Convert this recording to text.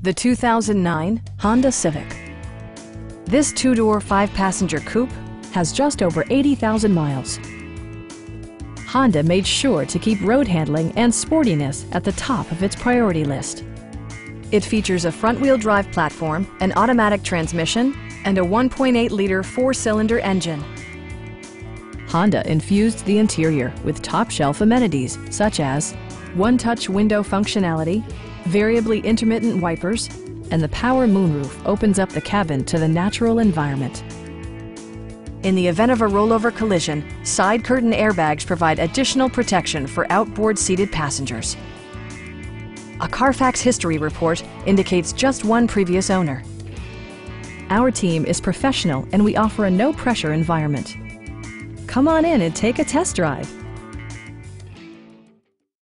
The 2009 Honda Civic. This two-door, five-passenger coupe has just over 80,000 miles. Honda made sure to keep road handling and sportiness at the top of its priority list. It features a front-wheel drive platform, an automatic transmission, and a 1.8-liter four-cylinder engine. Honda infused the interior with top-shelf amenities such as one-touch window functionality, variably intermittent wipers, and the power moonroof opens up the cabin to the natural environment. In the event of a rollover collision, side curtain airbags provide additional protection for outboard seated passengers. A Carfax history report indicates just one previous owner. Our team is professional and we offer a no-pressure environment. Come on in and take a test drive.